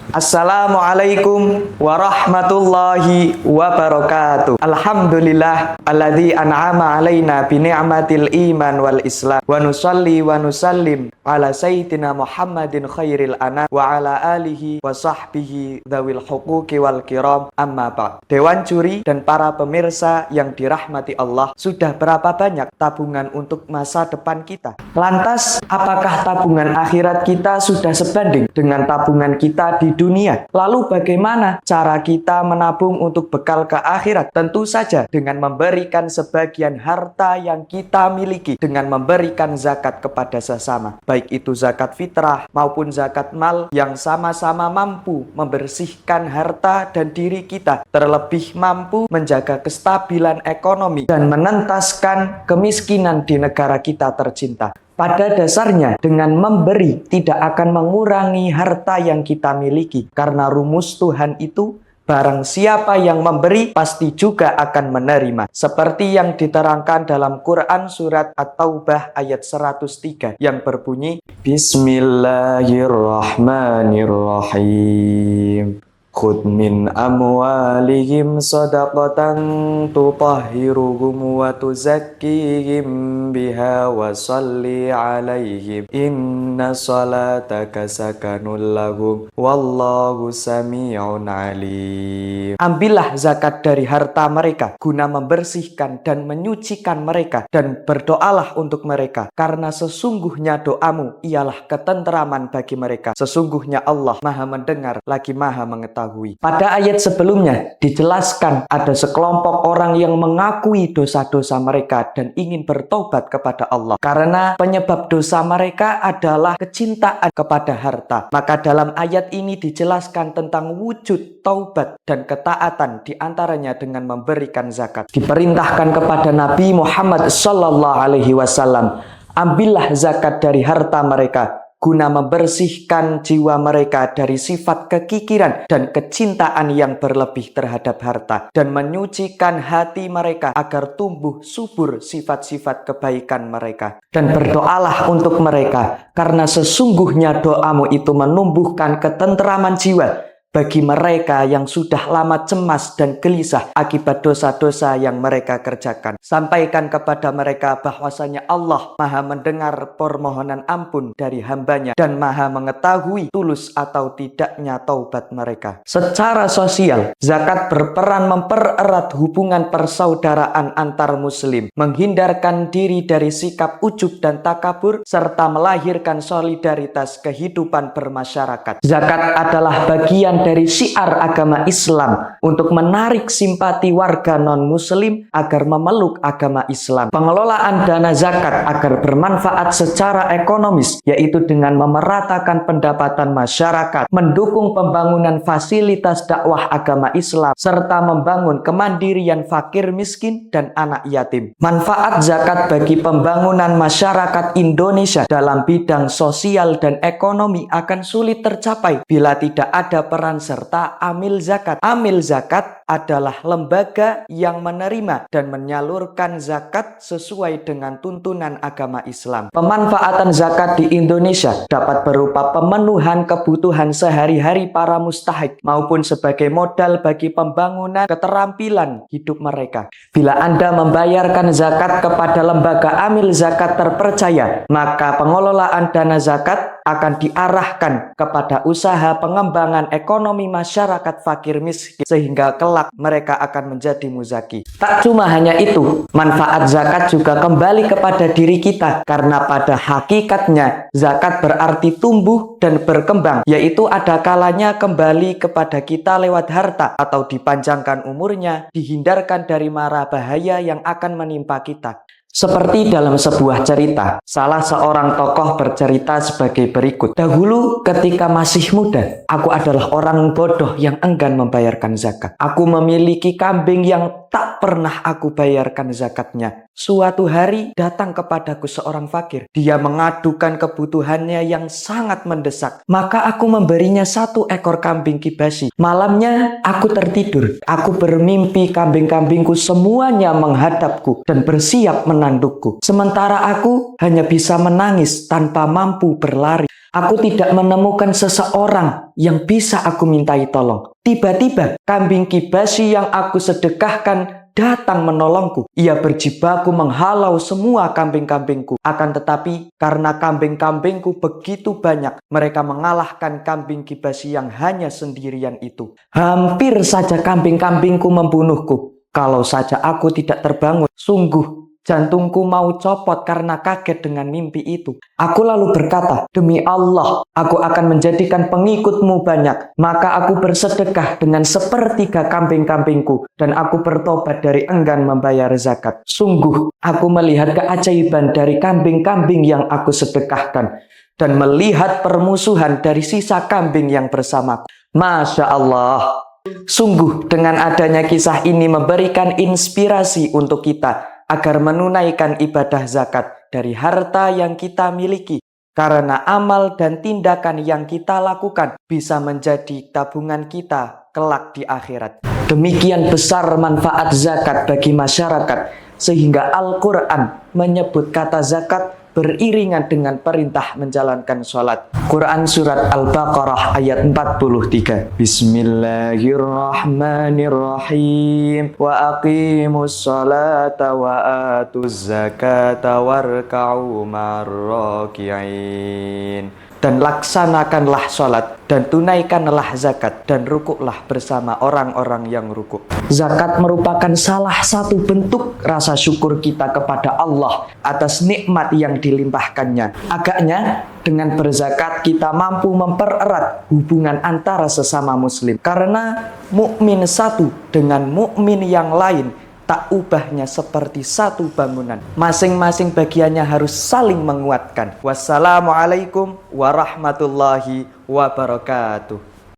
Assalamualaikum warahmatullahi wabarakatuh. Alhamdulillah alladzi an'ama alaina bi ni'matil iman wal islam wa nusalli wa nusallim ala sayyidina Muhammadin khairil anam wa ala alihi wa sahbihi dzawil huquqi wal kiram, amma ba'd. Dewan juri dan para pemirsa yang dirahmati Allah, sudah berapa banyak tabungan untuk masa depan kita? Lantas, apakah tabungan akhirat kita sudah sebanding dengan tabungan kita di dunia? Lalu bagaimana cara kita menabung untuk bekal ke akhirat? Tentu saja dengan memberikan sebagian harta yang kita miliki, dengan memberikan zakat kepada sesama, baik itu zakat fitrah maupun zakat mal, yang sama-sama mampu membersihkan harta dan diri kita, terlebih mampu menjaga kestabilan ekonomi dan menentaskan kemiskinan di negara kita tercinta. Pada dasarnya, dengan memberi tidak akan mengurangi harta yang kita miliki, karena rumus Tuhan itu, barang siapa yang memberi pasti juga akan menerima. Seperti yang diterangkan dalam Quran surat At-Taubah ayat 103 yang berbunyi, Bismillahirrahmanirrahim. Khudh min amwalihim sadaqatan tutahhiruhum wa tuzakkihim biha wa salli alaihim inna salataka sakanul lahum wallahu sami'un alim. Ambillah zakat dari harta mereka guna membersihkan dan menyucikan mereka, dan berdoalah untuk mereka, karena sesungguhnya doamu ialah ketenteraman bagi mereka. Sesungguhnya Allah Maha mendengar lagi Maha mengetahui. Pada ayat sebelumnya dijelaskan ada sekelompok orang yang mengakui dosa-dosa mereka dan ingin bertobat kepada Allah, karena penyebab dosa mereka adalah kecintaan kepada harta. Maka dalam ayat ini dijelaskan tentang wujud taubat dan ketaatan, diantaranya dengan memberikan zakat. Diperintahkan kepada Nabi Muhammad SAW, ambillah zakat dari harta mereka guna membersihkan jiwa mereka dari sifat kekikiran dan kecintaan yang berlebih terhadap harta, dan menyucikan hati mereka agar tumbuh subur sifat-sifat kebaikan mereka. Dan berdoalah untuk mereka, karena sesungguhnya doamu itu menumbuhkan ketenteraman jiwa bagi mereka yang sudah lama cemas dan gelisah akibat dosa-dosa yang mereka kerjakan. Sampaikan kepada mereka bahwasanya Allah Maha mendengar permohonan ampun dari hambanya dan Maha mengetahui tulus atau tidaknya taubat mereka. Secara sosial, zakat berperan mempererat hubungan persaudaraan antar muslim, menghindarkan diri dari sikap ujub dan takabur, serta melahirkan solidaritas kehidupan bermasyarakat. Zakat adalah bagian dari syiar agama Islam untuk menarik simpati warga non-muslim agar memeluk agama Islam. Pengelolaan dana zakat agar bermanfaat secara ekonomis, yaitu dengan memeratakan pendapatan masyarakat, mendukung pembangunan fasilitas dakwah agama Islam, serta membangun kemandirian fakir miskin dan anak yatim. Manfaat zakat bagi pembangunan masyarakat Indonesia dalam bidang sosial dan ekonomi akan sulit tercapai bila tidak ada peran serta amil zakat. Amil zakat adalah lembaga yang menerima dan menyalurkan zakat sesuai dengan tuntunan agama Islam. Pemanfaatan zakat di Indonesia dapat berupa pemenuhan kebutuhan sehari-hari para mustahik maupun sebagai modal bagi pembangunan keterampilan hidup mereka. Bila Anda membayarkan zakat kepada lembaga amil zakat terpercaya, maka pengelolaan dana zakat akan diarahkan kepada usaha pengembangan ekonomi masyarakat fakir miskin, sehingga kelak mereka akan menjadi muzaki. Tak cuma hanya itu, manfaat zakat juga kembali kepada diri kita, karena pada hakikatnya zakat berarti tumbuh dan berkembang, yaitu ada kalanya kembali kepada kita lewat harta, atau dipanjangkan umurnya, dihindarkan dari mara bahaya yang akan menimpa kita. Seperti dalam sebuah cerita, salah seorang tokoh bercerita sebagai berikut. Dahulu ketika masih muda, aku adalah orang bodoh yang enggan membayarkan zakat. Aku memiliki kambing yang tak pernah aku bayarkan zakatnya. Suatu hari datang kepadaku seorang fakir. Dia mengadukan kebutuhannya yang sangat mendesak. Maka aku memberinya 1 ekor kambing kibasi. Malamnya aku tertidur. Aku bermimpi kambing-kambingku semuanya menghadapku dan bersiap menandukku. Sementara aku hanya bisa menangis tanpa mampu berlari. Aku tidak menemukan seseorang yang bisa aku mintai tolong. Tiba-tiba kambing kibasi yang aku sedekahkan datang menolongku. Ia berjibaku menghalau semua kambing-kambingku. Akan tetapi karena kambing-kambingku begitu banyak, mereka mengalahkan kambing kibasi yang hanya sendirian itu. Hampir saja kambing-kambingku membunuhku. Kalau saja aku tidak terbangun, sungguh jantungku mau copot karena kaget dengan mimpi itu. Aku lalu berkata, demi Allah, aku akan menjadikan pengikutmu banyak. Maka aku bersedekah dengan sepertiga kambing-kambingku, dan aku bertobat dari enggan membayar zakat. Sungguh, aku melihat keajaiban dari kambing-kambing yang aku sedekahkan, dan melihat permusuhan dari sisa kambing yang bersamaku. Masya Allah. Sungguh, dengan adanya kisah ini memberikan inspirasi untuk kita agar menunaikan ibadah zakat dari harta yang kita miliki. Karena amal dan tindakan yang kita lakukan bisa menjadi tabungan kita kelak di akhirat. Demikian besar manfaat zakat bagi masyarakat, sehingga Al-Quran menyebut kata zakat beriringan dengan perintah menjalankan sholat. Quran Surat Al-Baqarah ayat 43. Bismillahirrahmanirrahim. Wa aqimus sholata wa atuz zakata warka'u marraki'in. Dan laksanakanlah sholat, dan tunaikanlah zakat, dan rukuklah bersama orang-orang yang rukuk. Zakat merupakan salah satu bentuk rasa syukur kita kepada Allah atas nikmat yang dilimpahkannya. Agaknya dengan berzakat kita mampu mempererat hubungan antara sesama muslim. Karena mukmin satu dengan mukmin yang lain tak ubahnya seperti satu bangunan. Masing-masing bagiannya harus saling menguatkan. Wassalamualaikum warahmatullahi wabarakatuh.